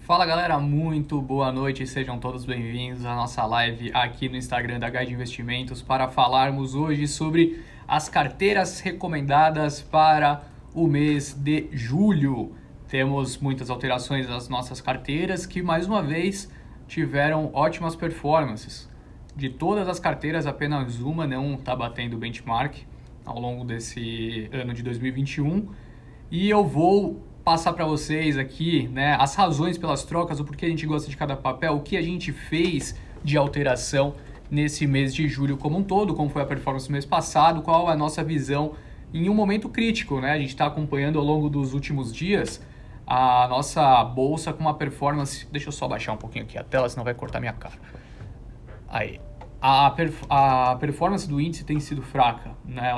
Fala galera, muito boa noite, sejam todos bem-vindos à nossa live aqui no Instagram da Guide Investimentos para falarmos hoje sobre as carteiras recomendadas para o mês de julho. Temos muitas alterações nas nossas carteiras que mais uma vez tiveram ótimas performances. De todas as carteiras, apenas uma não está batendo o benchmark ao longo desse ano de 2021 e eu vou passar para vocês aqui, né, as razões pelas trocas, o porquê a gente gosta de cada papel, o que a gente fez de alteração nesse mês de julho como um todo, como foi a performance do mês passado, qual a nossa visão em um momento crítico, né? A gente está acompanhando ao longo dos últimos dias a nossa bolsa com uma performance. Deixa eu só baixar um pouquinho aqui a tela, senão vai cortar minha cara. Aí. A performance do índice tem sido fraca, né?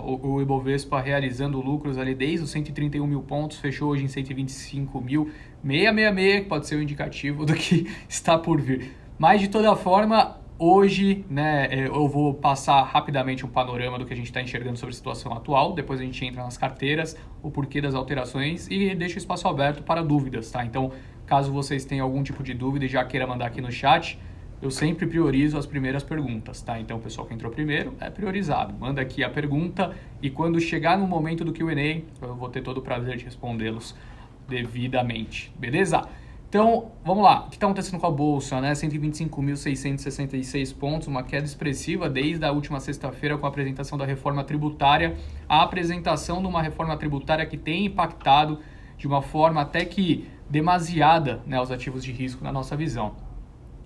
O Ibovespa realizando lucros ali desde os 131 mil pontos, fechou hoje em 125.666, que pode ser um indicativo do que está por vir. Mas de toda forma, hoje, né, eu vou passar rapidamente um panorama do que a gente está enxergando sobre a situação atual, depois a gente entra nas carteiras, o porquê das alterações e deixa o espaço aberto para dúvidas, tá? Então, caso vocês tenham algum tipo de dúvida e já queira mandar aqui no chat, eu sempre priorizo as primeiras perguntas, tá? Então, o pessoal que entrou primeiro é priorizado. Manda aqui a pergunta e quando chegar no momento do Q&A, eu vou ter todo o prazer de respondê-los devidamente, beleza? Então, vamos lá. O que está acontecendo com a Bolsa, né? 125.666 pontos, uma queda expressiva desde a última sexta-feira com a apresentação da reforma tributária. A apresentação de uma reforma tributária que tem impactado de uma forma até que demasiada, né, os ativos de risco na nossa visão.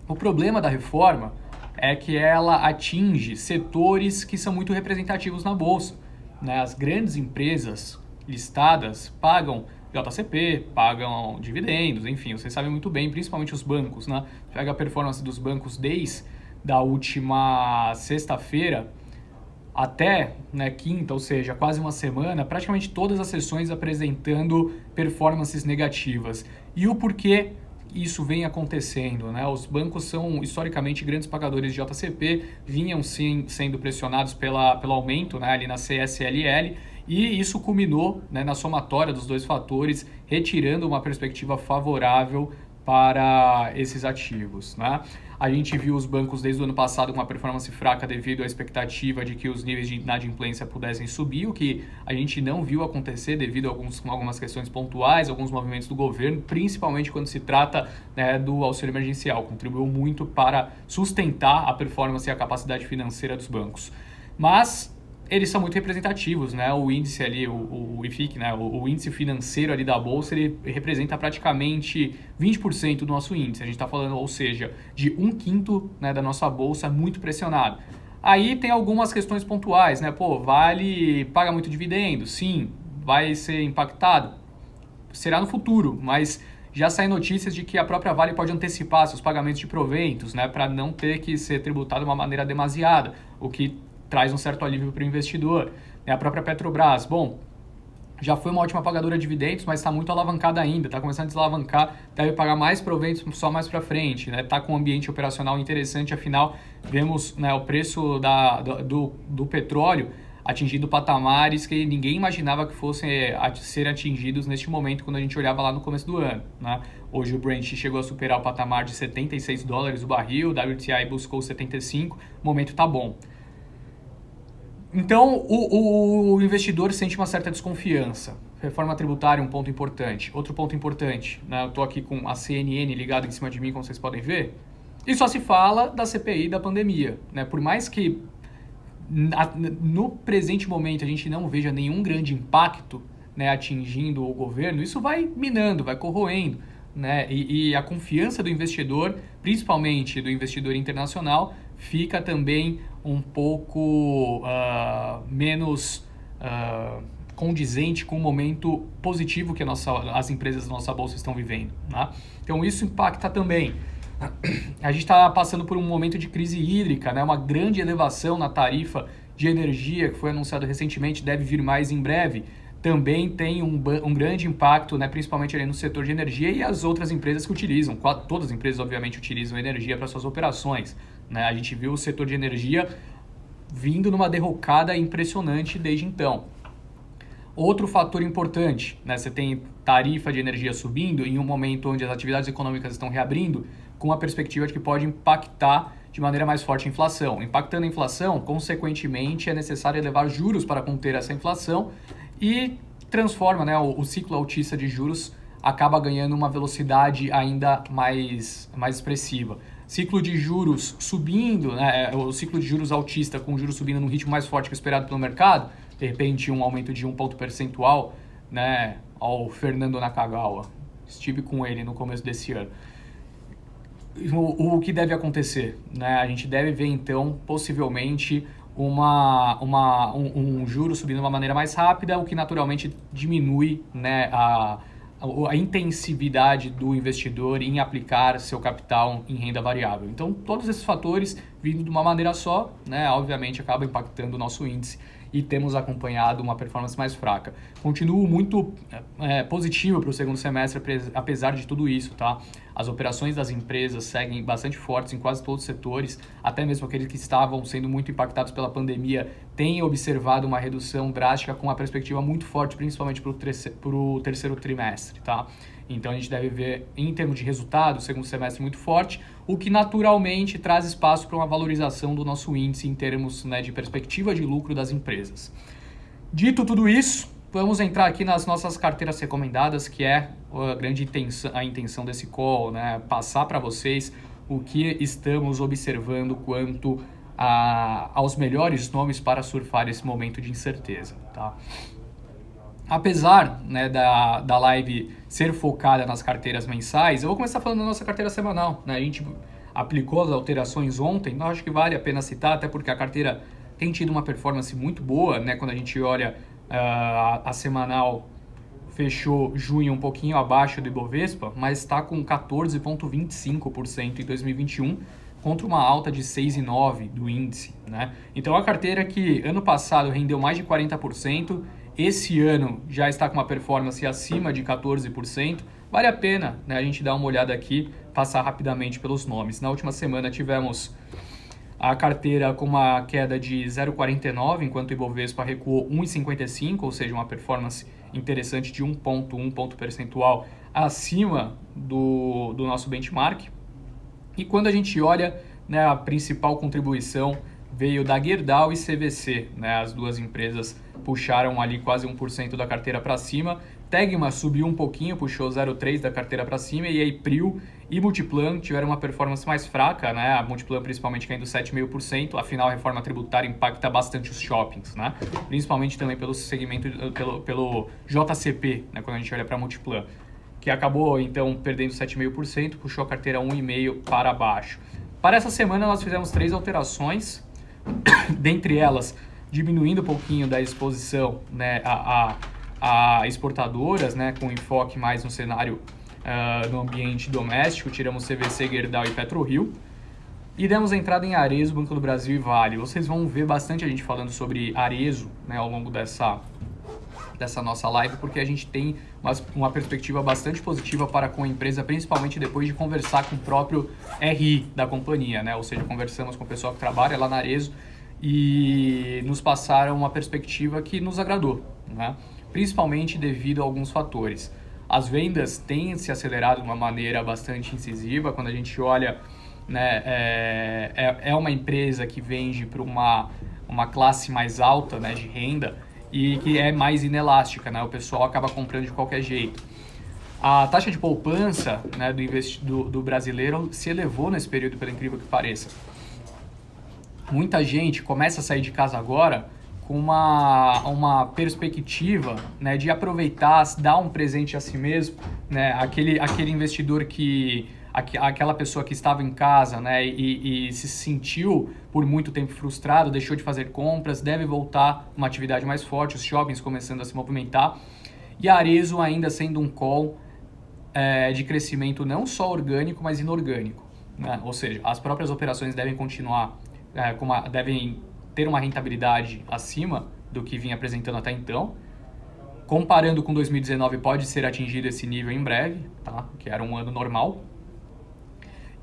O problema da reforma é que ela atinge setores que são muito representativos na Bolsa, né? As grandes empresas listadas pagam JCP, pagam dividendos, enfim, vocês sabem muito bem, principalmente os bancos, né? Pega a performance dos bancos desde a última sexta-feira até, né, quinta, ou seja, quase uma semana, praticamente todas as sessões apresentando performances negativas. E o porquê isso vem acontecendo, né? Os bancos são historicamente grandes pagadores de JCP, vinham sim sendo pressionados pelo aumento, né, ali na CSLL, e isso culminou, né, na somatória dos dois fatores, retirando uma perspectiva favorável para esses ativos, né? A gente viu os bancos desde o ano passado com uma performance fraca devido à expectativa de que os níveis de inadimplência pudessem subir, o que a gente não viu acontecer devido a algumas questões pontuais, alguns movimentos do governo, principalmente quando se trata, né, do auxílio emergencial. Contribuiu muito para sustentar a performance e a capacidade financeira dos bancos. Mas eles são muito representativos, né? O índice ali, o IFIX, né? O índice financeiro ali da Bolsa, ele representa praticamente 20% do nosso índice. A gente está falando, ou seja, de 1/5, né, da nossa Bolsa muito pressionado. Aí tem algumas questões pontuais, né? Pô, Vale paga muito dividendo? Sim. Vai ser impactado? Será no futuro, mas já saem notícias de que a própria Vale pode antecipar seus pagamentos de proventos, né, para não ter que ser tributado de uma maneira demasiada, o que traz um certo alívio para o investidor. A própria Petrobras, bom, já foi uma ótima pagadora de dividendos, mas está muito alavancada ainda, está começando a desalavancar, deve pagar mais proventos só mais para frente, né? Está com um ambiente operacional interessante, afinal, vemos, né, o preço do petróleo atingindo patamares que ninguém imaginava que fossem ser atingidos neste momento quando a gente olhava lá no começo do ano, né? Hoje o Brent chegou a superar o patamar de $76 o barril, o WTI buscou 75, o momento está bom. Então, o investidor sente uma certa desconfiança. Reforma tributária, um ponto importante. Outro ponto importante, né? Eu estou aqui com a CNN ligada em cima de mim, como vocês podem ver, e só se fala da CPI da pandemia, né? Por mais que no presente momento a gente não veja nenhum grande impacto, né, atingindo o governo, isso vai minando, vai corroendo, né? E a confiança do investidor, principalmente do investidor internacional, fica também um pouco menos condizente com o momento positivo que as empresas da nossa bolsa estão vivendo, né? Então isso impacta também. A gente está passando por um momento de crise hídrica, né? Uma grande elevação na tarifa de energia que foi anunciada recentemente, deve vir mais em breve. Também tem um grande impacto, né, principalmente ali no setor de energia e as outras empresas que utilizam. Todas as empresas, obviamente, utilizam energia para suas operações, né? A gente viu o setor de energia vindo numa derrocada impressionante desde então. Outro fator importante, né? Você tem tarifa de energia subindo em um momento onde as atividades econômicas estão reabrindo, com a perspectiva de que pode impactar de maneira mais forte a inflação. Impactando a inflação, consequentemente, é necessário elevar juros para conter essa inflação e transforma, né, o ciclo altista de juros acaba ganhando uma velocidade ainda mais expressiva. Ciclo de juros subindo, né, o ciclo de juros altista com juros subindo num ritmo mais forte que o esperado pelo mercado, de repente um aumento de 1 ponto percentual, né, ao Fernando Nakagawa. Estive com ele no começo desse ano. O que deve acontecer? Né? A gente deve ver, então, possivelmente um juro subindo de uma maneira mais rápida, o que naturalmente diminui, né, a intensividade do investidor em aplicar seu capital em renda variável. Então, todos esses fatores vindo de uma maneira só, né, obviamente acabam impactando o nosso índice e temos acompanhado uma performance mais fraca. Continuo muito positivo para o segundo semestre, apesar de tudo isso, tá? As operações das empresas seguem bastante fortes em quase todos os setores, até mesmo aqueles que estavam sendo muito impactados pela pandemia têm observado uma redução drástica com uma perspectiva muito forte, principalmente para o terceiro trimestre, tá? Então a gente deve ver, em termos de resultado, o segundo semestre muito forte, o que naturalmente traz espaço para uma valorização do nosso índice em termos, né, de perspectiva de lucro das empresas. Dito tudo isso, vamos entrar aqui nas nossas carteiras recomendadas, que é a intenção desse call, né, passar para vocês o que estamos observando quanto aos melhores nomes para surfar esse momento de incerteza, tá? Apesar, né, da live ser focada nas carteiras mensais, eu vou começar falando da nossa carteira semanal, né? A gente aplicou as alterações ontem, então acho que vale a pena citar, até porque a carteira tem tido uma performance muito boa, né? Quando a gente olha a semanal, fechou junho um pouquinho abaixo do Ibovespa, mas está com 14,25% em 2021, contra uma alta de 6,9% do índice, né? Então a carteira que ano passado rendeu mais de 40%, esse ano já está com uma performance acima de 14%, vale a pena, né, a gente dar uma olhada aqui, passar rapidamente pelos nomes. Na última semana tivemos a carteira com uma queda de 0,49, enquanto o Ibovespa recuou 1,55, ou seja, uma performance interessante de 1 ponto percentual acima do nosso benchmark. E quando a gente olha, né, a principal contribuição veio da Gerdau e CVC, né? As duas empresas puxaram ali quase 1% da carteira para cima. Tegma subiu um pouquinho, puxou 0,3% da carteira para cima, e aí Prio e Multiplan tiveram uma performance mais fraca, né? A Multiplan principalmente caindo 7,5%, afinal a reforma tributária impacta bastante os shoppings, né? Principalmente também pelo segmento, pelo JCP, né? Quando a gente olha para a Multiplan, que acabou então perdendo 7,5%, puxou a carteira 1,5% para baixo. Para essa semana nós fizemos 3 alterações, dentre elas diminuindo um pouquinho da exposição, né, a exportadoras, né, com enfoque mais no cenário no ambiente doméstico. Tiramos CVC, Gerdau e PetroRio e demos entrada em Arezzo, Banco do Brasil e Vale. Vocês vão ver bastante a gente falando sobre Arezzo, né, ao longo dessa nossa live, porque a gente tem uma perspectiva bastante positiva para com a empresa, principalmente depois de conversar com o próprio RI da companhia, né? Ou seja, conversamos com o pessoal que trabalha lá na Arezzo e nos passaram uma perspectiva que nos agradou, né? Principalmente devido a alguns fatores. As vendas têm se acelerado de uma maneira bastante incisiva. Quando a gente olha, né, é uma empresa que vende para uma classe mais alta, né, de renda, e que é mais inelástica, né? O pessoal acaba comprando de qualquer jeito. A taxa de poupança, né, do brasileiro se elevou nesse período, pelo incrível que pareça. Muita gente começa a sair de casa agora com uma perspectiva, né, de aproveitar, dar um presente a si mesmo, né? Aquele investidor aquela pessoa que estava em casa, né, e se sentiu por muito tempo frustrado, deixou de fazer compras, deve voltar uma atividade mais forte, os shoppings começando a se movimentar, e a Arezzo ainda sendo um call de crescimento não só orgânico, mas inorgânico, né? Ou seja, as próprias operações devem continuar, devem ter uma rentabilidade acima do que vinha apresentando até então. Comparando com 2019, pode ser atingido esse nível em breve, tá? Que era um ano normal.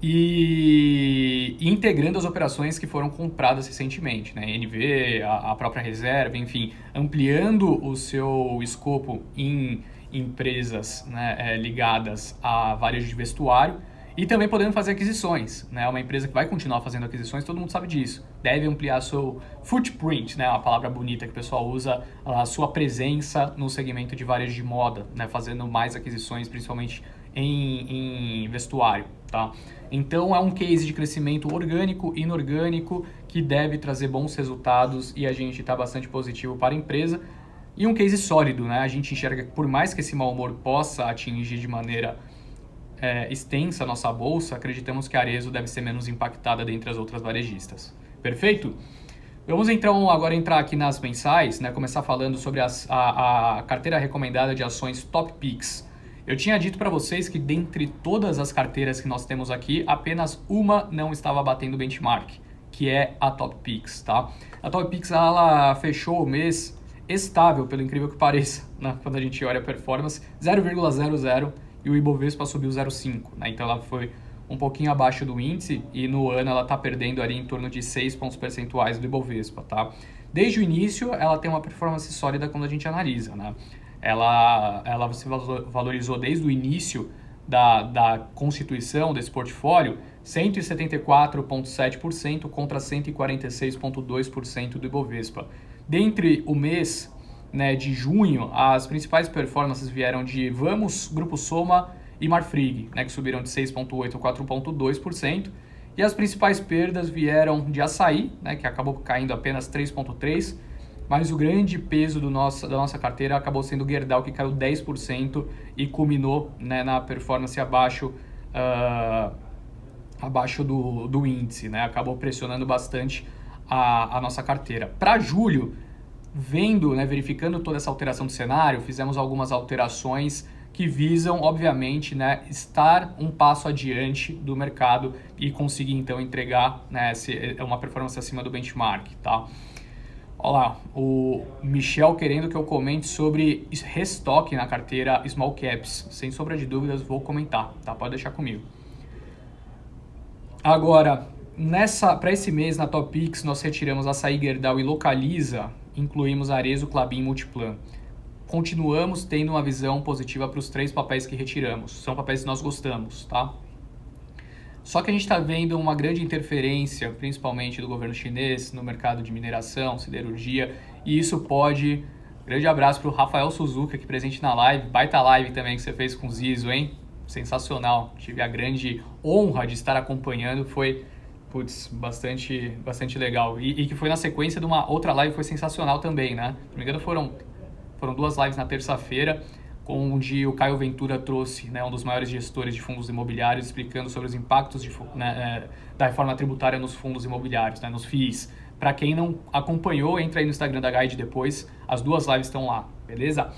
e integrando as operações que foram compradas recentemente, né? NV, a própria reserva, enfim, ampliando o seu escopo em empresas, né, ligadas a varejo de vestuário e também podendo fazer aquisições, né? Uma empresa que vai continuar fazendo aquisições, todo mundo sabe disso. Deve ampliar seu footprint, né? Uma palavra bonita que o pessoal usa, a sua presença no segmento de varejo de moda, né? Fazendo mais aquisições, principalmente em vestuário, tá? Então é um case de crescimento orgânico e inorgânico que deve trazer bons resultados e a gente está bastante positivo para a empresa. E um case sólido, né? A gente enxerga que por mais que esse mau humor possa atingir de maneira extensa a nossa bolsa, acreditamos que a Arezzo deve ser menos impactada dentre as outras varejistas. Perfeito? Vamos então agora entrar aqui nas mensais, né? Começar falando sobre a carteira recomendada de ações Top Picks. Eu tinha dito para vocês que dentre todas as carteiras que nós temos aqui, apenas uma não estava batendo benchmark, que é a Top Picks, tá? A Top Picks, ela fechou o mês estável, pelo incrível que pareça, né? Quando a gente olha a performance, 0,00 e o Ibovespa subiu 0,5, né? Então ela foi um pouquinho abaixo do índice e no ano ela está perdendo ali em torno de 6 pontos percentuais do Ibovespa, tá? Desde o início ela tem uma performance sólida quando a gente analisa, né? Ela se valorizou desde o início da constituição desse portfólio 174,7% contra 146,2% do Ibovespa. Dentre o mês, né, de junho, as principais performances vieram de Vamos, Grupo Soma e Marfrig, né, que subiram de 6,8% a 4,2%. E as principais perdas vieram de Assaí, né, que acabou caindo apenas 3,3%. Mas o grande peso da nossa carteira acabou sendo o Gerdau, que caiu 10% e culminou, né, na performance abaixo do índice, né? Acabou pressionando bastante a nossa carteira. Para julho, vendo, né, verificando toda essa alteração do cenário, fizemos algumas alterações que visam, obviamente, né, estar um passo adiante do mercado e conseguir, então, entregar, né, uma performance acima do benchmark, tá? Olha lá, o Michel querendo que eu comente sobre restoque na carteira Small Caps. Sem sombra de dúvidas, vou comentar, tá? Pode deixar comigo. Agora, para esse mês, na Top Picks, nós retiramos Assaí, Gerdau e Localiza, incluímos Arezzo, Klabin e Multiplan. Continuamos tendo uma visão positiva para os 3 papéis que retiramos. São papéis que nós gostamos, tá? Só que a gente está vendo uma grande interferência, principalmente do governo chinês, no mercado de mineração, siderurgia, e isso pode... Grande abraço para o Rafael Suzuka, aqui presente na live, baita live também que você fez com o Zizo, hein? Sensacional, tive a grande honra de estar acompanhando, foi, bastante legal. E que foi na sequência de uma outra live, foi sensacional também, né? Se não me engano, foram 2 lives na terça-feira, onde o Caio Ventura trouxe, né, um dos maiores gestores de fundos imobiliários, explicando sobre os impactos da reforma tributária nos fundos imobiliários, né, nos FIIs. Para quem não acompanhou, entra aí no Instagram da Guide depois, as 2 lives estão lá, beleza?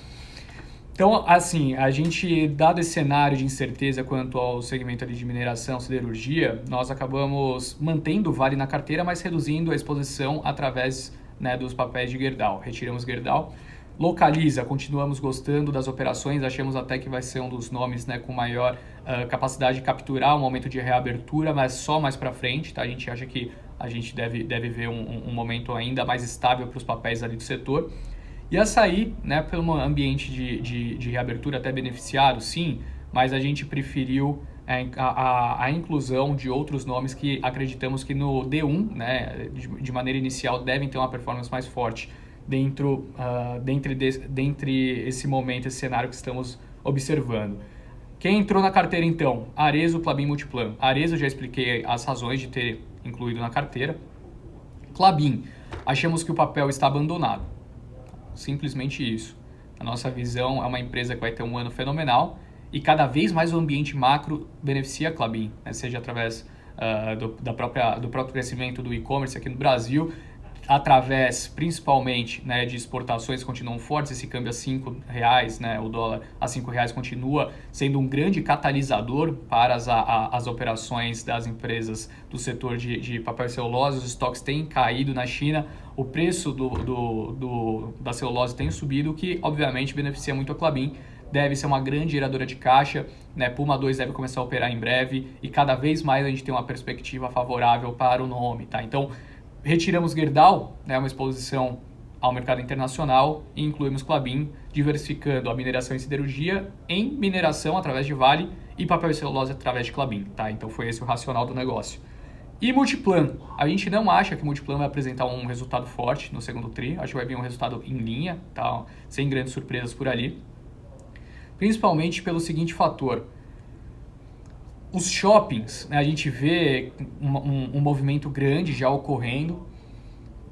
Então, assim, a gente, dado esse cenário de incerteza quanto ao segmento ali de mineração, siderurgia, nós acabamos mantendo o Vale na carteira, mas reduzindo a exposição através, né, dos papéis de Gerdau. Retiramos Gerdau. Localiza, continuamos gostando das operações, achamos até que vai ser um dos nomes, né, com maior capacidade de capturar um momento de reabertura, mas só mais para frente, tá? A gente acha que a gente deve ver um momento ainda mais estável para os papéis ali do setor. E Assaí, né, pelo ambiente de reabertura até beneficiado, sim, mas a gente preferiu a inclusão de outros nomes que acreditamos que no D1, né, de maneira inicial, devem ter uma performance mais forte dentre esse momento, esse cenário que estamos observando. Quem entrou na carteira então? Arezzo, Klabin, Multiplan. Arezzo, já expliquei as razões de ter incluído na carteira. Klabin, achamos que o papel está abandonado. Simplesmente isso. A nossa visão é uma empresa que vai ter um ano fenomenal e cada vez mais o ambiente macro beneficia a Klabin, né? Seja através do próprio crescimento do e-commerce aqui no Brasil, através principalmente, né, de exportações que continuam fortes, esse câmbio a R$5, né, o dólar a R$5 continua sendo um grande catalisador para as operações das empresas do setor de papel e celulose. Os estoques têm caído na China, o preço da celulose tem subido, o que obviamente beneficia muito a Klabin, deve ser uma grande geradora de caixa, né? Puma 2 deve começar a operar em breve e cada vez mais a gente tem uma perspectiva favorável para o nome, tá? Então, retiramos Gerdau, né, uma exposição ao mercado internacional, e incluímos Klabin, diversificando a mineração e siderurgia em mineração através de Vale e papel e celulose através de Klabin, tá? Então foi esse o racional do negócio. E Multiplan, a gente não acha que Multiplan vai apresentar um resultado forte no segundo tri, acho que vai vir um resultado em linha, tá? Sem grandes surpresas por ali. Principalmente pelo seguinte fator: os shoppings, né, a gente vê um movimento grande já ocorrendo,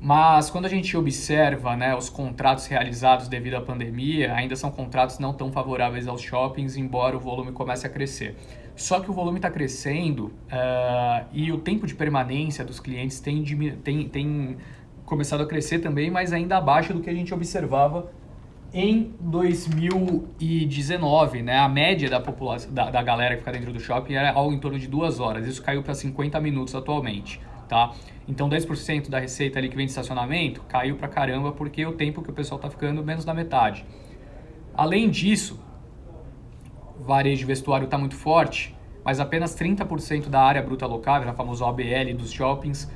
mas quando a gente observa, né, os contratos realizados devido à pandemia, ainda são contratos não tão favoráveis aos shoppings, embora o volume comece a crescer. Só que o volume está crescendo e o tempo de permanência dos clientes tem começado a crescer também, mas ainda abaixo do que a gente observava em 2019, né? A média da população, da galera que fica dentro do shopping era algo em torno de 2 horas. Isso caiu para 50 minutos atualmente, tá? Então 10% da receita ali que vem de estacionamento caiu pra caramba porque o tempo que o pessoal tá ficando menos da metade. Além disso, o varejo de vestuário está muito forte, mas apenas 30% da área bruta locável, a famosa OBL dos shoppings,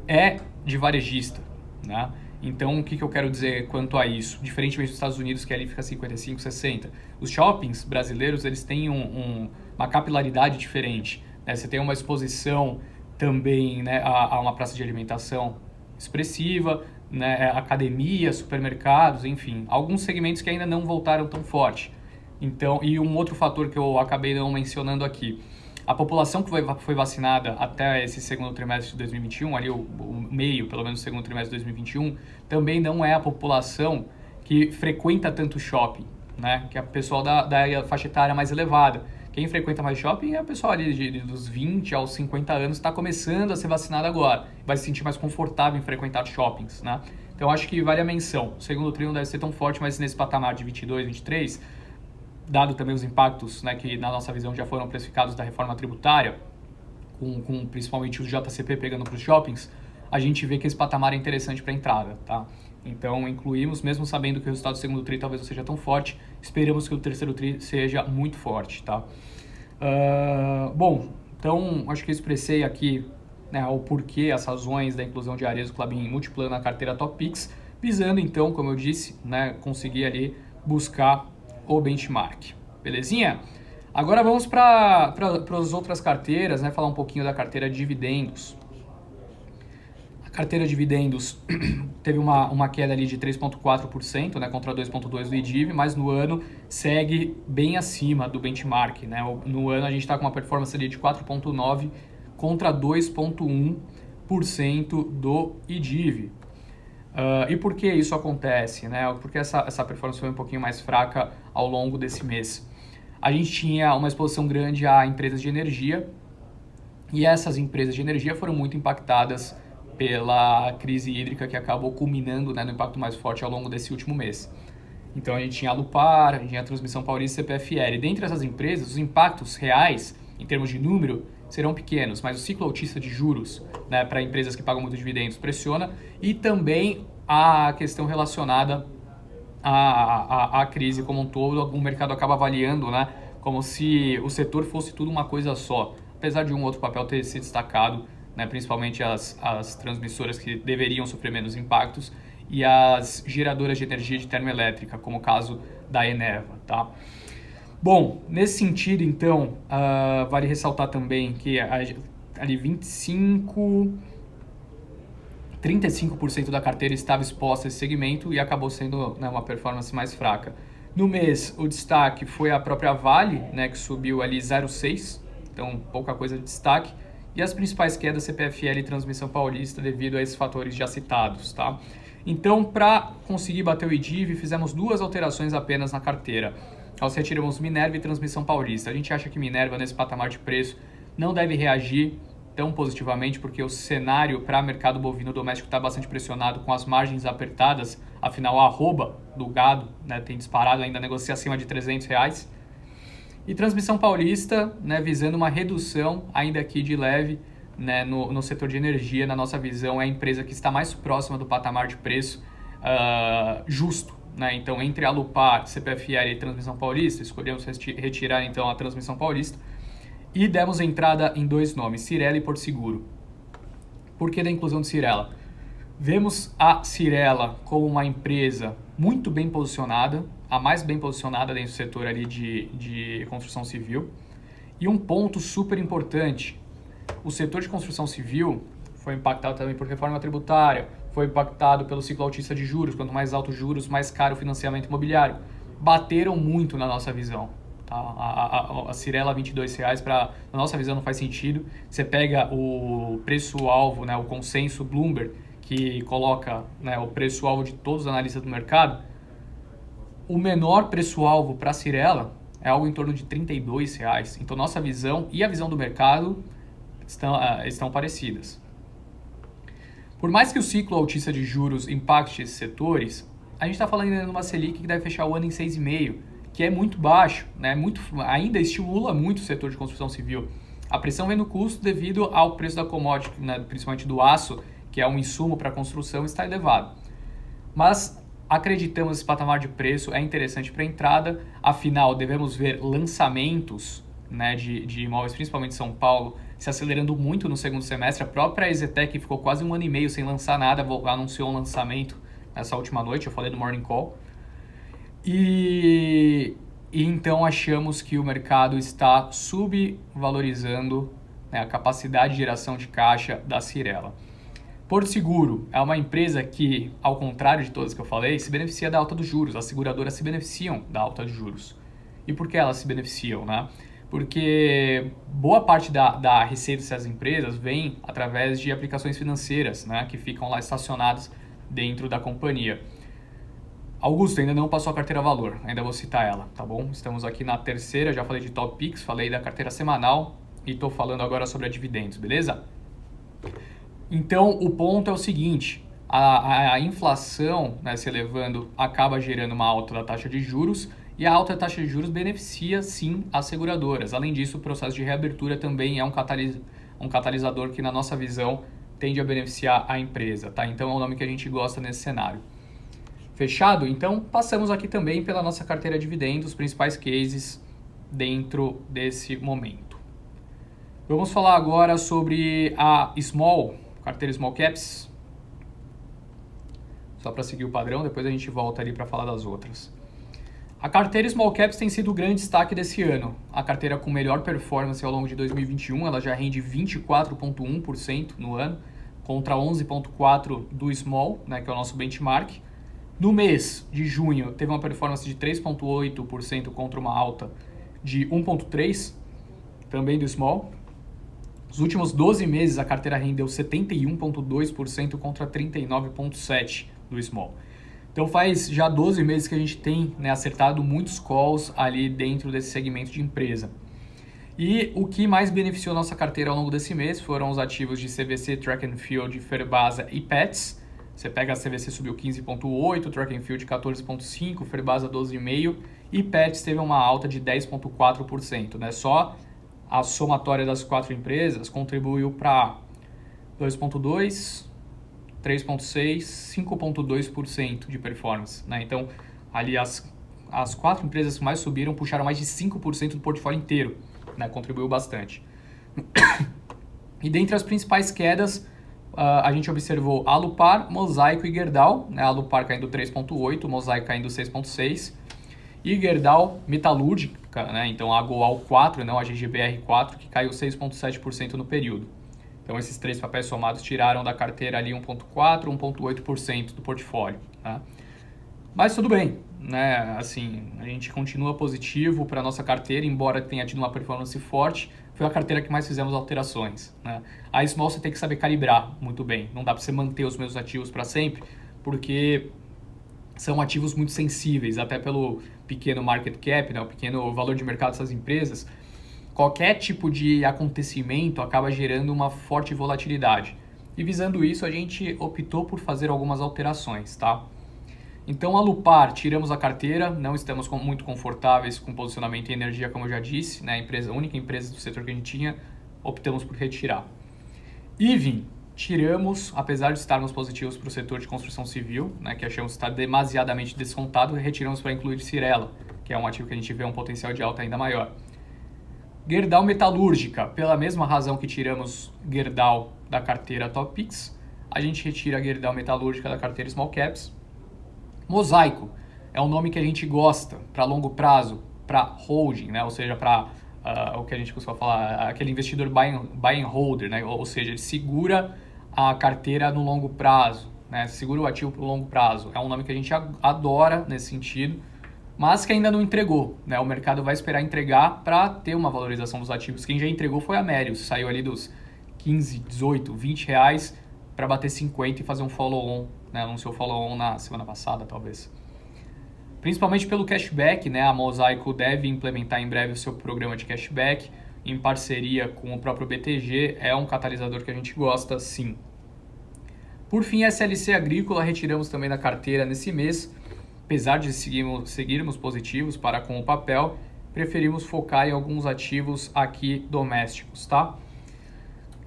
é de varejista, né? Então, o que eu quero dizer quanto a isso? Diferentemente dos Estados Unidos, que ali fica 55, 60. Os shoppings brasileiros, eles têm uma capilaridade diferente, né? Você tem uma exposição também, né, a uma praça de alimentação expressiva, né, academia, supermercados, enfim. Alguns segmentos que ainda não voltaram tão forte. Então, e um outro fator que eu acabei não mencionando aqui: a população que foi vacinada até esse segundo trimestre de 2021, ali o meio, pelo menos, do segundo trimestre de 2021, também não é a população que frequenta tanto shopping, né? Que é o pessoal da faixa etária mais elevada. Quem frequenta mais shopping é o pessoal ali dos 20 aos 50 anos, está começando a ser vacinado agora. Vai se sentir mais confortável em frequentar shoppings, né? Então, acho que vale a menção. O segundo tri não deve ser tão forte, mas nesse patamar de 22, 23... dado também os impactos, né, que na nossa visão já foram precificados da reforma tributária, com principalmente o JCP pegando para os shoppings, a gente vê que esse patamar é interessante para entrada, tá? Então incluímos, mesmo sabendo que o resultado do segundo tri talvez não seja tão forte, esperamos que o terceiro tri seja muito forte, tá? Bom, então acho que eu expressei aqui, né, o porquê, as razões da inclusão de Arezo, Klabin e Multiplan na carteira Top Picks, visando então, como eu disse, né, conseguir ali buscar o benchmark, belezinha? Agora vamos para as outras carteiras, né? Falar um pouquinho da carteira de dividendos. A carteira de dividendos teve uma queda ali de 3,4%, né, contra 2,2% do IDIV, mas no ano segue bem acima do benchmark, né? No ano a gente está com uma performance ali de 4,9% contra 2,1% do IDIV. E por que isso acontece, né? Porque essa performance foi um pouquinho mais fraca ao longo desse mês. A gente tinha uma exposição grande a empresas de energia, e essas empresas de energia foram muito impactadas pela crise hídrica que acabou culminando, né, no impacto mais forte ao longo desse último mês. Então a gente tinha a Lupar, a gente tinha a Transmissão Paulista e CPFL. Dentre essas empresas, os impactos reais, em termos de número, serão pequenos, mas o ciclo altista de juros, né, para empresas que pagam muito dividendos pressiona, e também a questão relacionada à crise como um todo. O mercado acaba avaliando, né, como se o setor fosse tudo uma coisa só, apesar de um outro papel ter se destacado, né, principalmente as transmissoras que deveriam sofrer menos impactos e as geradoras de energia de termoelétrica, como o caso da Eneva, tá? Bom, nesse sentido, então, vale ressaltar também que ali 35% da carteira estava exposta a esse segmento e acabou sendo, né, uma performance mais fraca. No mês, o destaque foi a própria Vale, né, que subiu ali 0,6%, então pouca coisa de destaque, e as principais quedas CPFL e Transmissão Paulista devido a esses fatores já citados, tá? Então, para conseguir bater o IDIV, fizemos 2 alterações apenas na carteira. Nós retiramos Minerva e Transmissão Paulista. A gente acha que Minerva, nesse patamar de preço, não deve reagir tão positivamente, porque o cenário para o mercado bovino doméstico está bastante pressionado, com as margens apertadas. Afinal, a arroba do gado, né, tem disparado, ainda negocia acima de R$300. E Transmissão Paulista, né, visando uma redução, ainda aqui de leve, né, no setor de energia. Na nossa visão, é a empresa que está mais próxima do patamar de preço justo, né? Então, entre a Alupar, CPFL e Transmissão Paulista, escolhemos retirar então a Transmissão Paulista e demos entrada em 2 nomes, Cyrela e Porto Seguro. Por que da inclusão de Cyrela? Vemos a Cyrela como uma empresa muito bem posicionada, a mais bem posicionada dentro do setor ali de construção civil. E um ponto super importante, o setor de construção civil foi impactado também por reforma tributária, foi impactado pelo ciclo altista de juros, quanto mais altos juros, mais caro o financiamento imobiliário. Bateram muito na nossa visão. Tá? A Cyrela R$22, na nossa visão, não faz sentido. Você pega o preço-alvo, né, o consenso Bloomberg, que coloca, né, o preço-alvo de todos os analistas do mercado, o menor preço-alvo para a Cyrela é algo em torno de R$32. Então, nossa visão e a visão do mercado estão parecidas. Por mais que o ciclo altista de juros impacte esses setores, a gente está falando ainda de uma Selic que deve fechar o ano em 6,5%, que é muito baixo, né? Ainda estimula muito o setor de construção civil. A pressão vem no custo devido ao preço da commodity, né, principalmente do aço, que é um insumo para a construção, está elevado. Mas acreditamos que esse patamar de preço é interessante para a entrada, afinal devemos ver lançamentos, né, de imóveis, principalmente em São Paulo, se acelerando muito no segundo semestre. A própria EZTEC ficou quase 1 ano e meio sem lançar nada, anunciou um lançamento nessa última noite, eu falei no Morning Call. E então achamos que o mercado está subvalorizando, né, a capacidade de geração de caixa da Cyrela. Porto Seguro é uma empresa que, ao contrário de todas que eu falei, se beneficia da alta dos juros. As seguradoras se beneficiam da alta dos juros. E por que elas se beneficiam, né? Porque boa parte da receita dessas empresas vem através de aplicações financeiras, né, que ficam lá estacionadas dentro da companhia. Augusto, ainda não passou a carteira valor, ainda vou citar ela, tá bom? Estamos aqui na terceira, já falei de Top Picks, falei da carteira semanal e estou falando agora sobre a dividendos, beleza? Então, o ponto é o seguinte, a inflação, né, se elevando acaba gerando uma alta da taxa de juros e a alta taxa de juros beneficia, sim, as seguradoras. Além disso, o processo de reabertura também é um catalisador que, na nossa visão, tende a beneficiar a empresa, tá? Então, é o nome que a gente gosta nesse cenário. Fechado? Então, passamos aqui também pela nossa carteira de dividendos, os principais cases dentro desse momento. Vamos falar agora sobre a carteira Small Caps. Só para seguir o padrão, depois a gente volta ali para falar das outras. A carteira Small Caps tem sido o grande destaque desse ano. A carteira com melhor performance ao longo de 2021, ela já rende 24,1% no ano, contra 11,4% do Small, né, que é o nosso benchmark. No mês de junho, teve uma performance de 3,8% contra uma alta de 1,3% também do Small. Nos últimos 12 meses, a carteira rendeu 71,2% contra 39,7% do Small. Então faz já 12 meses que a gente tem, né, acertado muitos calls ali dentro desse segmento de empresa. E o que mais beneficiou nossa carteira ao longo desse mês foram os ativos de CVC, Track and Field, Ferbasa e Pets. Você pega a CVC subiu 15,8%, Track and Field 14,5%, Ferbasa 12,5% e Pets teve uma alta de 10,4%. Né? Só a somatória das 4 empresas contribuiu para 2,2%, 3,6%, 5,2% de performance. Né? Então, ali as 4 empresas que mais subiram puxaram mais de 5% do portfólio inteiro. Né? Contribuiu bastante. E dentre as principais quedas, a gente observou Alupar, Mosaico e Gerdau. Né? Alupar caindo 3,8%, Mosaico caindo 6,6%. E Gerdau, metalúrgica, né? Então a Goal 4, não a GGBR 4, que caiu 6,7% no período. Então esses 3 papéis somados tiraram da carteira ali 1,4%, 1,8% do portfólio. Tá? Mas tudo bem, né? Assim, a gente continua positivo para a nossa carteira, embora tenha tido uma performance forte, foi a carteira que mais fizemos alterações. Né? A Small você tem que saber calibrar muito bem, não dá para você manter os mesmos ativos para sempre, porque são ativos muito sensíveis, até pelo pequeno market cap, né, o pequeno valor de mercado dessas empresas. Qualquer tipo de acontecimento acaba gerando uma forte volatilidade. E visando isso, a gente optou por fazer algumas alterações, tá? Então, a Alupar, tiramos a carteira, não estamos muito confortáveis com posicionamento em energia, como eu já disse, né, a única empresa do setor que a gente tinha, optamos por retirar. Ivin, tiramos, apesar de estarmos positivos para o setor de construção civil, né, que achamos que está demasiadamente descontado, retiramos para incluir Cyrela, que é um ativo que a gente vê um potencial de alta ainda maior. Gerdau Metalúrgica, pela mesma razão que tiramos Gerdau da carteira Top Picks, a gente retira a Gerdau Metalúrgica da carteira Small Caps. Mosaico é um nome que a gente gosta para longo prazo, para holding, né? Ou seja, para o que a gente costuma falar, aquele investidor buy and holder, né? Ou seja, ele segura a carteira no longo prazo, né? Segura o ativo para o longo prazo. É um nome que a gente adora nesse sentido, mas que ainda não entregou, né? O mercado vai esperar entregar para ter uma valorização dos ativos. Quem já entregou foi a Melius, saiu ali dos 15, 18, 20 reais para bater 50 e fazer um follow-on, né? Anunciou follow-on na semana passada, talvez. Principalmente pelo cashback, né? A Mosaico deve implementar em breve o seu programa de cashback em parceria com o próprio BTG. É um catalisador que a gente gosta, sim. Por fim, a SLC Agrícola retiramos também da carteira nesse mês. Apesar de seguirmos positivos para com o papel, preferimos focar em alguns ativos aqui domésticos, tá?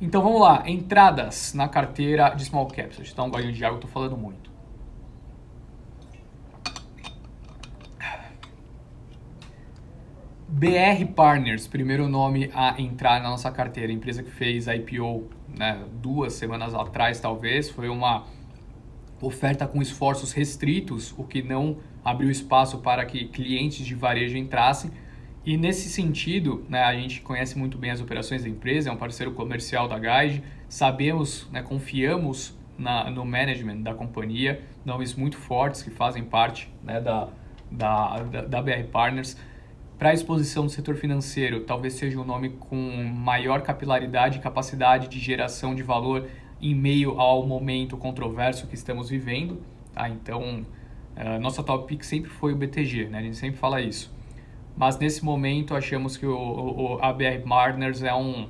Então vamos lá, entradas na carteira de Small Caps. Deixa eu dar um golinho de água, eu tô falando muito. BR Partners, primeiro nome a entrar na nossa carteira, empresa que fez IPO, né, 2 semanas atrás talvez, foi uma oferta com esforços restritos, o que não abriu espaço para que clientes de varejo entrassem. E nesse sentido, né, a gente conhece muito bem as operações da empresa, é um parceiro comercial da Guide, sabemos, né, confiamos no management da companhia, nomes muito fortes que fazem parte, né, da BR Partners. Para a exposição do setor financeiro, talvez seja um nome com maior capilaridade e capacidade de geração de valor em meio ao momento controverso que estamos vivendo. Tá? Então, nossa top pick sempre foi o BTG, né? A gente sempre fala isso. Mas nesse momento achamos que a BR Partners é um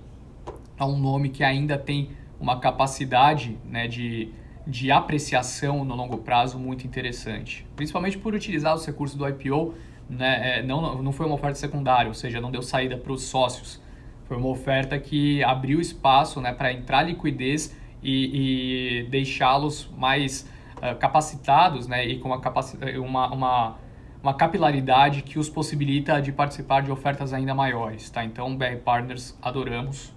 nome que ainda tem uma capacidade, né, de apreciação no longo prazo muito interessante. Principalmente por utilizar os recursos do IPO, né? Não foi uma oferta secundária, ou seja, não deu saída para os sócios. Foi uma oferta que abriu espaço, né, para entrar liquidez e deixá-los mais capacitados, né, e com uma capilaridade que os possibilita de participar de ofertas ainda maiores. Tá? Então, BR Partners, adoramos,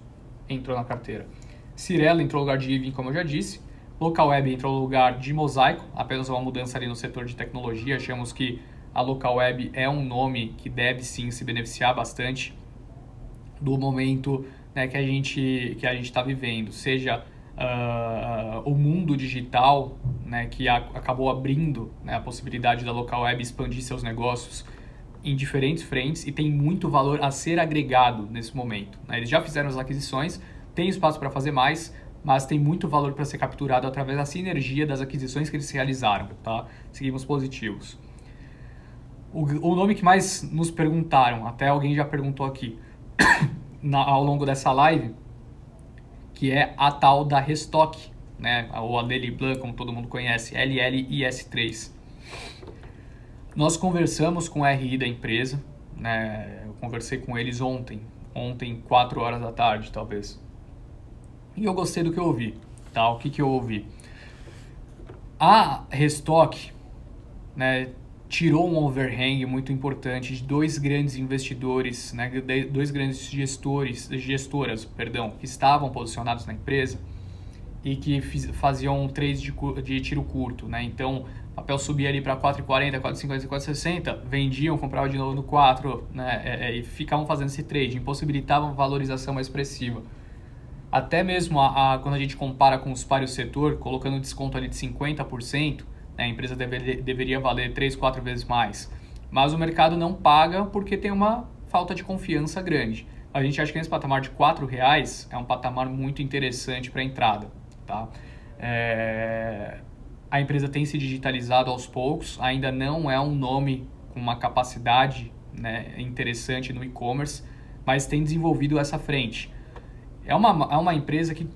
entrou na carteira. Cyrela entrou no lugar de Ivin, como eu já disse. Localweb entrou no lugar de Mosaico, apenas uma mudança ali no setor de tecnologia. Achamos que a Localweb é um nome que deve sim se beneficiar bastante do momento, né, que a gente está vivendo, seja o mundo digital, né, que acabou abrindo, né, a possibilidade da Localweb expandir seus negócios em diferentes frentes e tem muito valor a ser agregado nesse momento. Né? Eles já fizeram as aquisições, tem espaço para fazer mais, mas tem muito valor para ser capturado através da sinergia das aquisições que eles realizaram. Tá? Seguimos positivos. O nome que mais nos perguntaram, até alguém já perguntou aqui ao longo dessa live, que é a tal da Restock, né? Ou a Lely Blanc, como todo mundo conhece, LLIS3. Nós conversamos com o RI da empresa, né? Eu conversei com eles ontem 4 horas da tarde, talvez. E eu gostei do que eu ouvi. Tá? O que eu ouvi? A Restock, né, tirou um overhang muito importante de 2 grandes investidores, né, 2 grandes gestoras, que estavam posicionados na empresa e que faziam um trade de tiro curto. Né? Então, o papel subia ali para 4,40, 4,50, 4,60, vendiam, compravam de novo no 4, né, e ficavam fazendo esse trade, impossibilitavam valorização mais expressiva. Até mesmo quando a gente compara com os pares do setor, colocando um desconto ali de 50%, a empresa deveria valer 3, 4 vezes mais. Mas o mercado não paga porque tem uma falta de confiança grande. A gente acha que nesse patamar de R$4 é um patamar muito interessante para a entrada. Tá? A empresa tem se digitalizado aos poucos, ainda não é um nome com uma capacidade, né, interessante no e-commerce, mas tem desenvolvido essa frente. É uma empresa que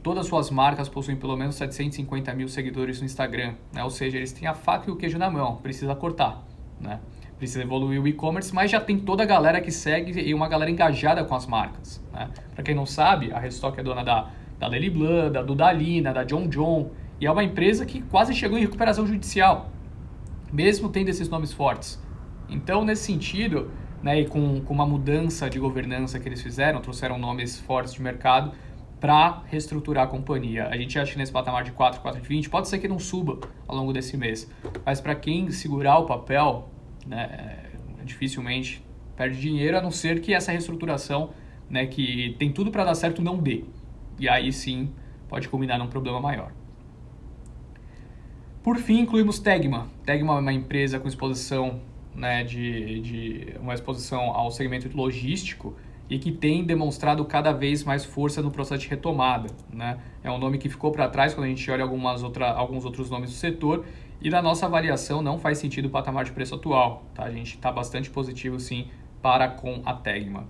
todas as suas marcas possuem pelo menos 750 mil seguidores no Instagram, né? Ou seja, eles têm a faca e o queijo na mão, precisa cortar, né? Precisa evoluir o e-commerce, mas já tem toda a galera que segue e uma galera engajada com as marcas, né? Para quem não sabe, a Restock é dona da da Lely Blanc, da Dudalina, da John John, e é uma empresa que quase chegou em recuperação judicial, mesmo tendo esses nomes fortes. Então, nesse sentido, né, e com uma mudança de governança que eles fizeram, trouxeram nomes fortes de mercado para reestruturar a companhia. A gente acha que nesse patamar de 4, 4,20 pode ser que não suba ao longo desse mês, mas para quem segurar o papel, né, dificilmente perde dinheiro, a não ser que essa reestruturação, né, que tem tudo para dar certo, não dê. E aí sim pode culminar num problema maior. Por fim, incluímos Tegma. Tegma é uma empresa com exposição, né, uma exposição ao segmento logístico e que tem demonstrado cada vez mais força no processo de retomada, né? É um nome que ficou para trás quando a gente olha alguns outros nomes do setor, e na nossa avaliação não faz sentido o patamar de preço atual, tá? A gente está bastante positivo sim para com a Tegma.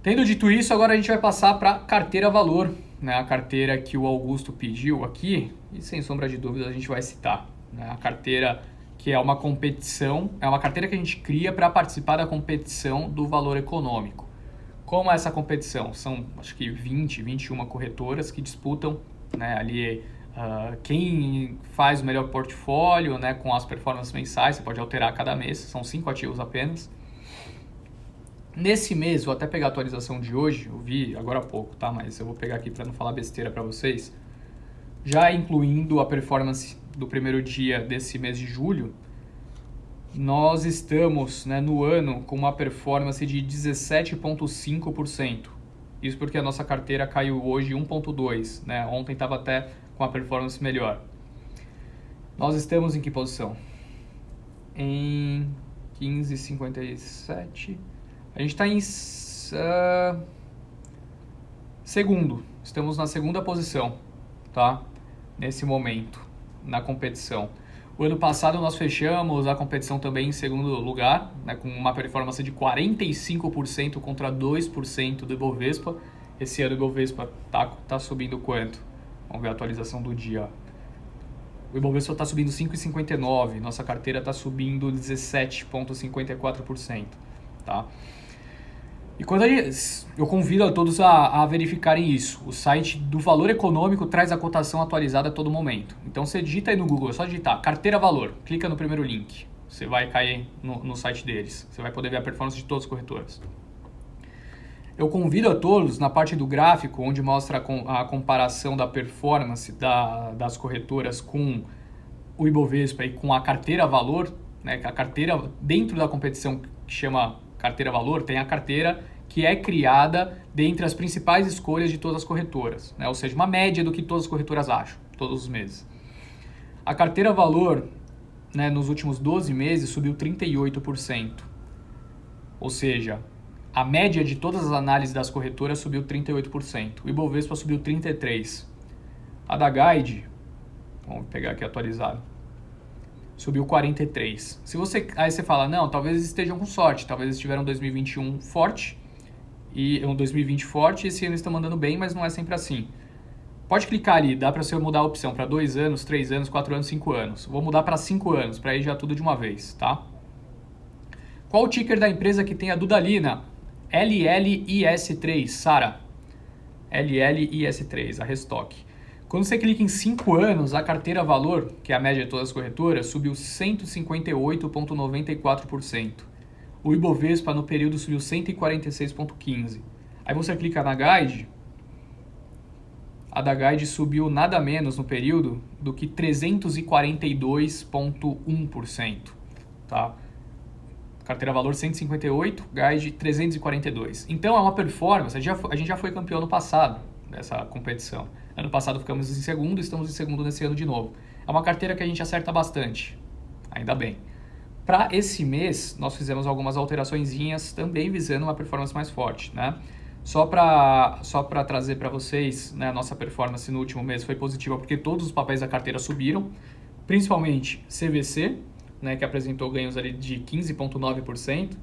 Tendo dito isso, agora a gente vai passar para carteira valor, né? A carteira que o Augusto pediu aqui, e sem sombra de dúvida a gente vai citar, né? A carteira que é uma competição, é uma carteira que a gente cria para participar da competição do valor econômico. Como é essa competição? São, acho que 21 corretoras que disputam, né, ali quem faz o melhor portfólio, né, com as performances mensais. Você pode alterar cada mês, são 5 ativos apenas. Nesse mês, vou até pegar a atualização de hoje, eu vi agora há pouco, tá? Mas eu vou pegar aqui para não falar besteira para vocês. Já incluindo a performance do primeiro dia desse mês de julho, nós estamos, né, no ano com uma performance de 17,5%. Isso porque a nossa carteira caiu hoje 1,2%, né? Ontem estava até com a performance melhor. Nós estamos em que posição? Em 15,57%. A gente está em segundo. Estamos na segunda posição, tá? Nesse momento, na competição. O ano passado nós fechamos a competição também em segundo lugar, né, com uma performance de 45% contra 2% do Ibovespa. Esse ano o Ibovespa tá subindo quanto? Vamos ver a atualização do dia. O Ibovespa está subindo 5,59%, nossa carteira está subindo 17,54%. Tá? E quando eu convido a todos a verificarem isso. O site do Valor Econômico traz a cotação atualizada a todo momento. Então você digita aí no Google, é só digitar carteira valor, clica no primeiro link. Você vai cair no site deles. Você vai poder ver a performance de todas as corretoras. Eu convido a todos, na parte do gráfico, onde mostra a comparação da performance das corretoras com o Ibovespa e com a carteira valor, né, que a carteira dentro da competição que chama carteira valor, tem a carteira que é criada dentre as principais escolhas de todas as corretoras, né? Ou seja, uma média do que todas as corretoras acham, todos os meses. A carteira valor, né, nos últimos 12 meses subiu 38%. Ou seja, a média de todas as análises das corretoras subiu 38%. O Ibovespa subiu 33%. A da Guide, vamos pegar aqui atualizado, subiu 43%. Aí você fala, não, talvez eles estejam com sorte, talvez eles tiveram um 2021 forte, e um 2020 forte, e esse ano estão mandando bem, mas não é sempre assim. Pode clicar ali, dá para você mudar a opção para 2 anos, 3 anos, 4 anos, 5 anos. Vou mudar para 5 anos, para ir já tudo de uma vez, tá? Qual o ticker da empresa que tem a Dudalina? LLIS3, Sara. LLIS3, a Restock. Quando você clica em 5 anos, a carteira valor, que é a média de todas as corretoras, subiu 158,94%. O Ibovespa no período subiu 146,15%. Aí você clica na Guide, a da Guide subiu nada menos no período do que 342,1%. Tá? Carteira valor 158, Guide 342. Então é uma performance, a gente já foi campeão no passado dessa competição. Ano passado ficamos em segundo, estamos em segundo nesse ano de novo. É uma carteira que a gente acerta bastante, ainda bem. Para esse mês, nós fizemos algumas alteraçõezinhas também visando uma performance mais forte, né? Só para trazer para vocês, né, a nossa performance no último mês foi positiva porque todos os papéis da carteira subiram, principalmente CVC, né, que apresentou ganhos ali de 15,9%.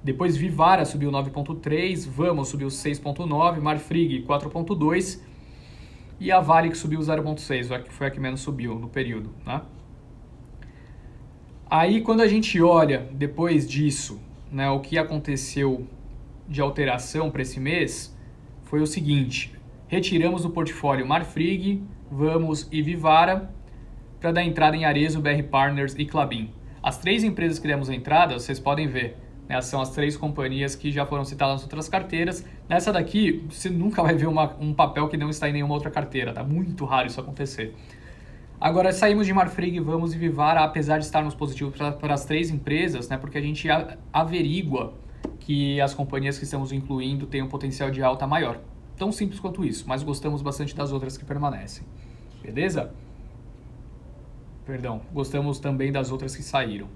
Depois Vivara subiu 9,3%, Vamos subiu 6,9%, Marfrig 4,2%. E a Vale que subiu 0,6, foi a que menos subiu no período, né? Aí quando a gente olha depois disso, né, o que aconteceu de alteração para esse mês, foi o seguinte: Retiramos do portfólio Marfrig, Vamos e Vivara para dar entrada em Arezzo, BR Partners e Klabin. As 3 empresas que demos entrada, vocês podem ver, né, são as 3 companhias que já foram citadas nas outras carteiras. Nessa daqui, você nunca vai ver um papel que não está em nenhuma outra carteira, tá? Muito raro isso acontecer. Agora, saímos de Marfrig, Vamos e Vivara, apesar de estarmos positivos para as 3 empresas, né, porque a gente averigua que as companhias que estamos incluindo têm um potencial de alta maior. Tão simples quanto isso, mas gostamos bastante das outras que permanecem. Beleza? Perdão, gostamos também das outras que saíram.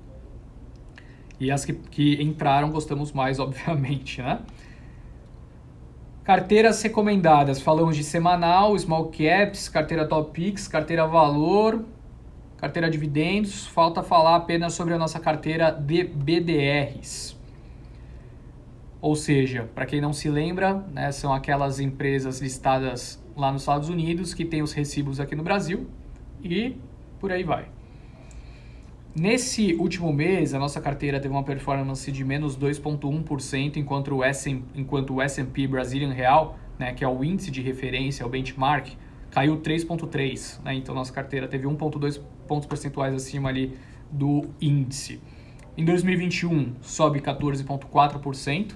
E as que entraram, gostamos mais, obviamente, né? Carteiras recomendadas. Falamos de semanal, small caps, carteira top picks, carteira valor, carteira dividendos. Falta falar apenas sobre a nossa carteira de BDRs. Ou seja, para quem não se lembra, né, são aquelas empresas listadas lá nos Estados Unidos que têm os recibos aqui no Brasil e por aí vai. Nesse último mês, a nossa carteira teve uma performance de menos 2,1%, enquanto o S&P Brazilian Real, né, que é o índice de referência, o benchmark, caiu 3,3%. Né? Então, nossa carteira teve 1,2 pontos percentuais acima ali do índice. Em 2021, sobe 14,4%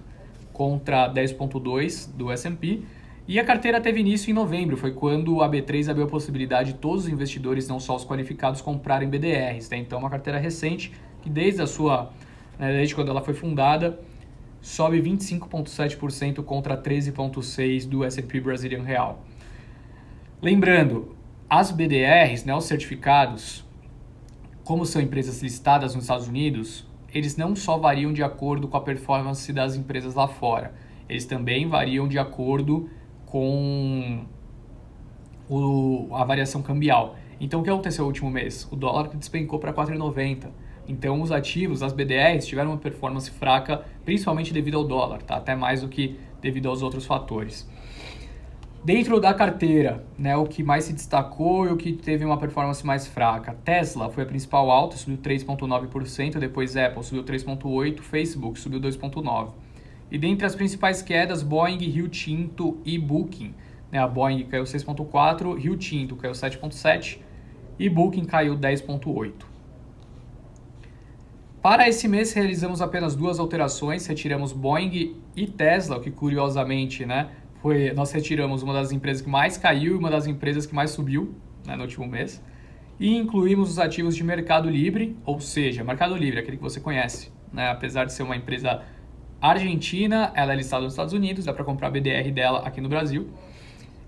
contra 10,2% do S&P. E a carteira teve início em novembro, foi quando a B3 abriu a possibilidade de todos os investidores, não só os qualificados, comprarem BDRs. Né? Então, uma carteira recente que desde quando ela foi fundada, sobe 25,7% contra 13,6% do S&P Brazilian Real. Lembrando, as BDRs, né, os certificados, como são empresas listadas nos Estados Unidos, eles não só variam de acordo com a performance das empresas lá fora, eles também variam de acordo com a variação cambial. Então, o que aconteceu no último mês? O dólar despencou para 4,90. Então, os ativos, as BDRs, tiveram uma performance fraca, principalmente devido ao dólar, tá? Até mais do que devido aos outros fatores. Dentro da carteira, né, o que mais se destacou e o que teve uma performance mais fraca. Tesla foi a principal alta, subiu 3,9%, depois Apple subiu 3,8%, Facebook subiu 2,9%. E dentre as principais quedas, Boeing, Rio Tinto e Booking. Né, a Boeing caiu 6,4%, Rio Tinto caiu 7,7% e Booking caiu 10,8%. Para esse mês, realizamos apenas 2 alterações, retiramos Boeing e Tesla, o que curiosamente, né, nós retiramos uma das empresas que mais caiu e uma das empresas que mais subiu, né, no último mês. E incluímos os ativos de Mercado Livre, ou seja, Mercado Livre, aquele que você conhece. Né, apesar de ser uma empresa argentina, ela é listada nos Estados Unidos, dá para comprar a BDR dela aqui no Brasil.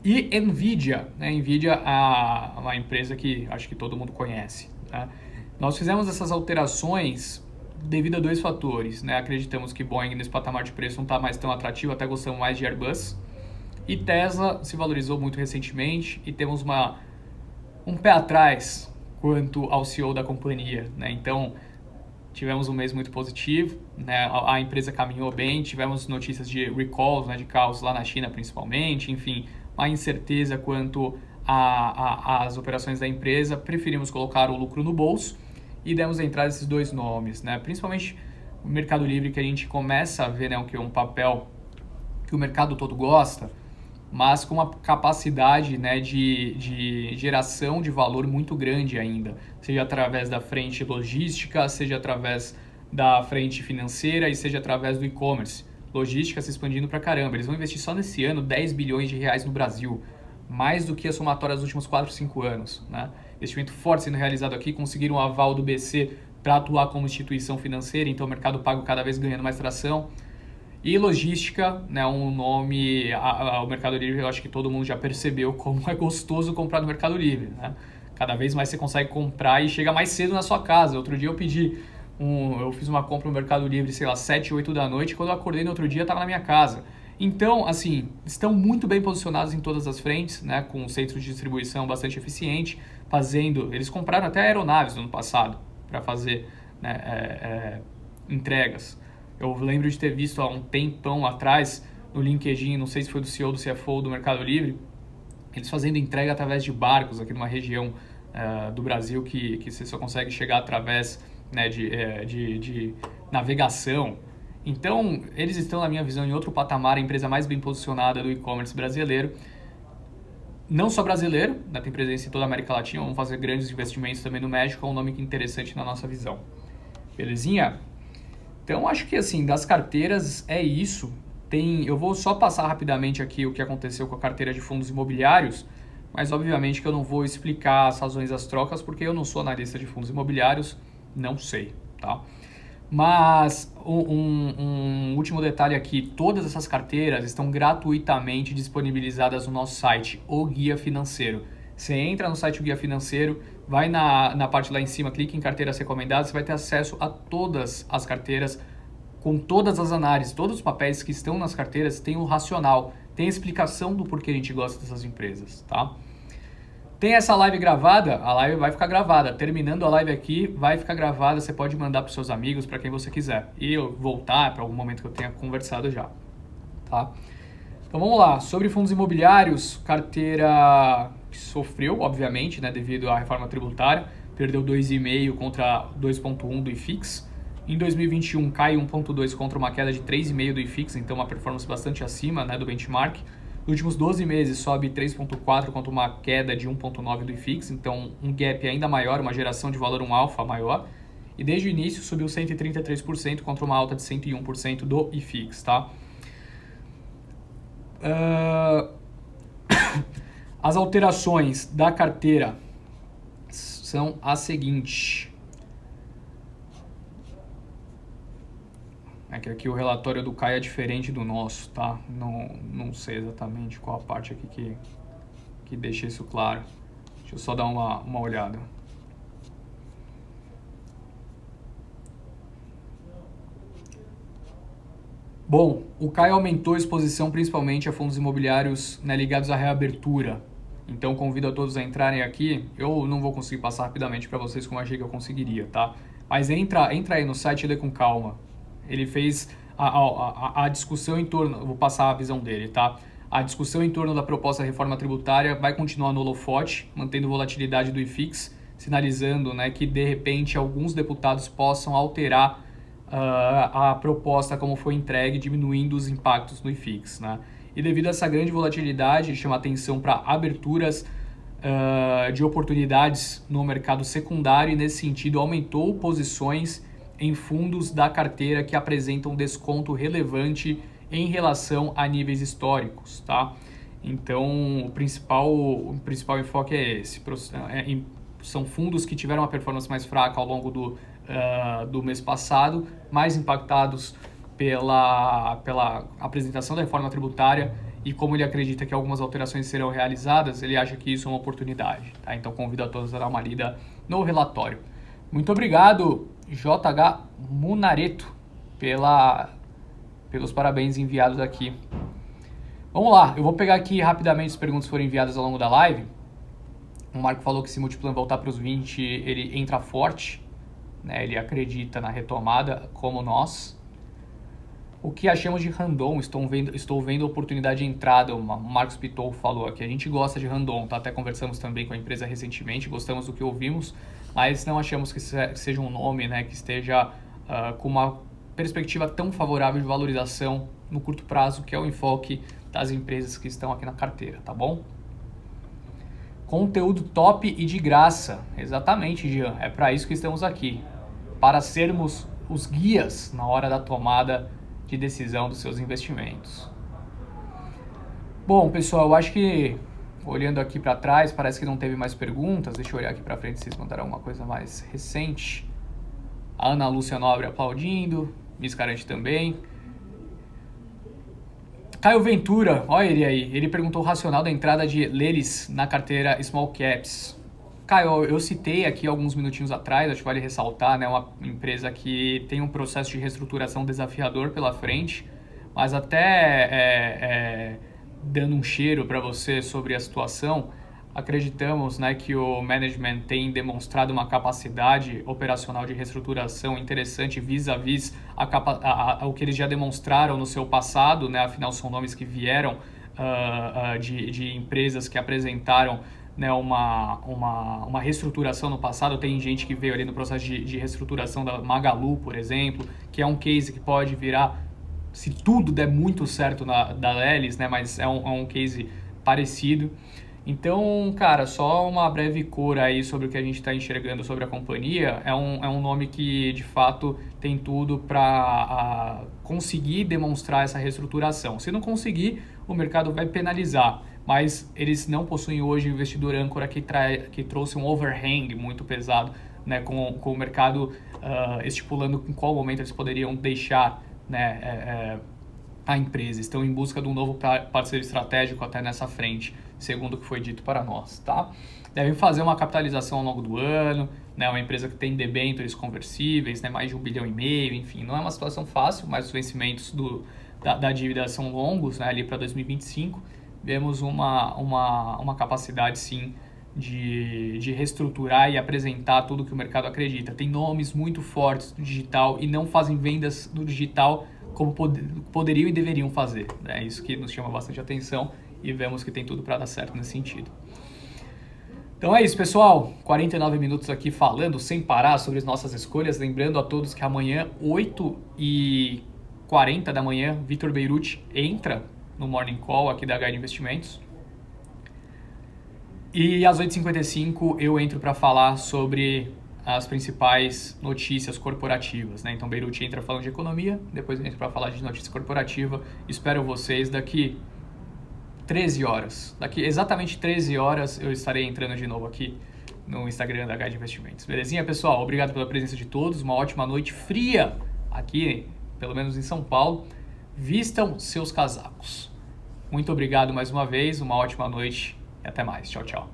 E Nvidia, né? Nvidia é uma empresa que acho que todo mundo conhece. Né? Nós fizemos essas alterações devido a 2 fatores. Né? Acreditamos que Boeing nesse patamar de preço não está mais tão atrativo, até gostamos mais de Airbus. E Tesla se valorizou muito recentemente e temos um pé atrás quanto ao CEO da companhia. Né? Então, tivemos um mês muito positivo, né? A empresa caminhou bem, tivemos notícias de recalls, né, de carros lá na China principalmente, enfim, uma incerteza quanto às operações da empresa, preferimos colocar o lucro no bolso e demos entrada esses 2 nomes, né? Principalmente o Mercado Livre, que a gente começa a ver, né, que é um papel que o mercado todo gosta, mas com uma capacidade, né, de geração de valor muito grande ainda, seja através da frente logística, seja através da frente financeira e seja através do e-commerce. Logística se expandindo pra caramba. Eles vão investir só nesse ano 10 bilhões de reais no Brasil, mais do que a somatória dos últimos 4, 5 anos. Né? Investimento forte sendo realizado aqui, conseguiram um aval do BC para atuar como instituição financeira, então o mercado pago cada vez ganhando mais tração. E logística, né, um nome, o Mercado Livre, eu acho que todo mundo já percebeu como é gostoso comprar no Mercado Livre. Né? Cada vez mais você consegue comprar e chega mais cedo na sua casa. Outro dia eu fiz uma compra no Mercado Livre, sei lá, 7, 8 da noite, e quando eu acordei no outro dia estava na minha casa. Então, assim, estão muito bem posicionados em todas as frentes, né, com um centro de distribuição bastante eficiente, eles compraram até aeronaves no ano passado para fazer, né, entregas. Eu lembro de ter visto há um tempão atrás no LinkedIn, não sei se foi do CEO ou do CFO do Mercado Livre, eles fazendo entrega através de barcos aqui numa região do Brasil que você só consegue chegar através, né, de navegação. Então, eles estão, na minha visão, em outro patamar, a empresa mais bem posicionada do e-commerce brasileiro. não só brasileiro, né, tem presença em toda a América Latina, vamos fazer grandes investimentos também no México, é um nome interessante na nossa visão. Belezinha? Então, acho que assim, das carteiras é isso. Eu vou só passar rapidamente aqui o que aconteceu com a carteira de fundos imobiliários, mas obviamente que eu não vou explicar as razões das trocas, porque eu não sou analista de fundos imobiliários, não sei, tá? Mas um último detalhe aqui, todas essas carteiras estão gratuitamente disponibilizadas no nosso site, o Guia Financeiro. Você entra no site o Guia Financeiro, vai na parte lá em cima, clica em carteiras recomendadas, você vai ter acesso a todas as carteiras, com todas as análises, todos os papéis que estão nas carteiras, tem o racional, tem a explicação do porquê a gente gosta dessas empresas, tá? Tem essa live gravada, a live vai ficar gravada. Terminando a live aqui, vai ficar gravada. Você pode mandar para os seus amigos, para quem você quiser. E eu voltar para algum momento que eu tenha conversado já. Tá? Então vamos lá. Sobre fundos imobiliários, carteira que sofreu, obviamente, né, devido à reforma tributária. Perdeu 2,5 contra 2,1 do IFIX. Em 2021 cai 1,2 contra uma queda de 3,5 do IFIX, então uma performance bastante acima, né, do benchmark. Nos últimos 12 meses sobe 3,4 contra uma queda de 1,9 do IFIX, então um gap ainda maior, uma geração de valor, um alfa maior. E desde o início subiu 133% contra uma alta de 101% do IFIX, tá? As alterações da carteira são as seguintes. É que aqui o relatório do Caio é diferente do nosso, tá? Não sei exatamente qual a parte aqui que deixa isso claro. Deixa eu só dar uma olhada. Bom, o Caio aumentou a exposição principalmente a fundos imobiliários, né, ligados à reabertura. Então convido a todos a entrarem aqui. Eu não vou conseguir passar rapidamente para vocês como eu achei que eu conseguiria, tá? Mas entra aí no site e lê com calma. Ele fez a discussão em torno, vou passar a visão dele, tá? A discussão em torno da proposta de reforma tributária vai continuar no holofote, mantendo volatilidade do IFIX, sinalizando, né, que de repente alguns deputados possam alterar a proposta como foi entregue, diminuindo os impactos no IFIX, né? E devido a essa grande volatilidade, chama atenção para aberturas de oportunidades no mercado secundário e nesse sentido aumentou posições em fundos da carteira que apresentam desconto relevante em relação a níveis históricos, tá? Então, o principal enfoque é esse. São fundos que tiveram uma performance mais fraca ao longo do mês passado, mais impactados pela apresentação da reforma tributária e como ele acredita que algumas alterações serão realizadas, ele acha que isso é uma oportunidade, tá? Então, convido a todos a dar uma lida no relatório. Muito obrigado, JH Munareto, pelos parabéns enviados aqui. Vamos lá, eu vou pegar aqui rapidamente as perguntas que foram enviadas ao longo da live. O Marco falou que se Multiplan voltar para os 20, ele entra forte, né? Ele acredita na retomada, como nós. O que achamos de Randon? Estou vendo oportunidade de entrada, o Marcos Pitou falou aqui. A gente gosta de Randon, tá? Até conversamos também com a empresa recentemente, gostamos do que ouvimos, mas não achamos que seja um nome, né, que esteja com uma perspectiva tão favorável de valorização no curto prazo, que é o enfoque das empresas que estão aqui na carteira, tá bom? Conteúdo top e de graça. Exatamente, Jean. É para isso que estamos aqui. Para sermos os guias na hora da tomada de decisão dos seus investimentos. Bom, pessoal, eu acho que olhando aqui para trás, parece que não teve mais perguntas. Deixa eu olhar aqui para frente se vocês mandaram alguma coisa mais recente. A Ana Lúcia Nobre aplaudindo. Miss Carante também. Caio Ventura, olha ele aí. Ele perguntou o racional da entrada de Lelis na carteira Small Caps. Caio, eu citei aqui alguns minutinhos atrás, acho que vale ressaltar, né? Uma empresa que tem um processo de reestruturação desafiador pela frente, mas até dando um cheiro para você sobre a situação, acreditamos, né, que o management tem demonstrado uma capacidade operacional de reestruturação interessante vis-à-vis o que eles já demonstraram no seu passado, né? Afinal são nomes que vieram de empresas que apresentaram, né, uma reestruturação no passado. Tem gente que veio ali no processo de reestruturação da Magalu, por exemplo, que é um case que pode virar, se tudo der muito certo da Lelis, né, mas é um case parecido. Então, cara, só uma breve cor aí sobre o que a gente está enxergando sobre a companhia. É um nome que, de fato, tem tudo para conseguir demonstrar essa reestruturação. Se não conseguir, o mercado vai penalizar. Mas eles não possuem hoje um investidor âncora que trouxe um overhang muito pesado, né, com o mercado estipulando em qual momento eles poderiam deixar, né, a empresa. Estão em busca de um novo parceiro estratégico até nessa frente, segundo o que foi dito para nós, tá? Devem fazer uma capitalização ao longo do ano, né? Uma empresa que tem debêntures conversíveis, né? Mais de 1,5 bilhão, enfim, não é uma situação fácil, mas os vencimentos da dívida são longos, né? Ali para 2025, vemos uma capacidade, sim, de reestruturar e apresentar tudo que o mercado acredita. Tem nomes muito fortes no digital e não fazem vendas no digital como poderiam e deveriam fazer. É isso que nos chama bastante atenção e vemos que tem tudo para dar certo nesse sentido. Então é isso, pessoal. 49 minutos aqui falando sem parar sobre as nossas escolhas. Lembrando a todos que amanhã, 8h40 da manhã, Vitor Beirute entra no Morning Call aqui da Guide Investimentos. E às 8h55 eu entro para falar sobre as principais notícias corporativas, né? Então Beirute entra falando de economia, depois eu entro para falar de notícia corporativa. Espero vocês daqui 13 horas. Daqui exatamente 13 horas eu estarei entrando de novo aqui no Instagram da Guide Investimentos. Belezinha, pessoal? Obrigado pela presença de todos. Uma ótima noite fria aqui, pelo menos em São Paulo. Vistam seus casacos. Muito obrigado mais uma vez, uma ótima noite e até mais. Tchau, tchau.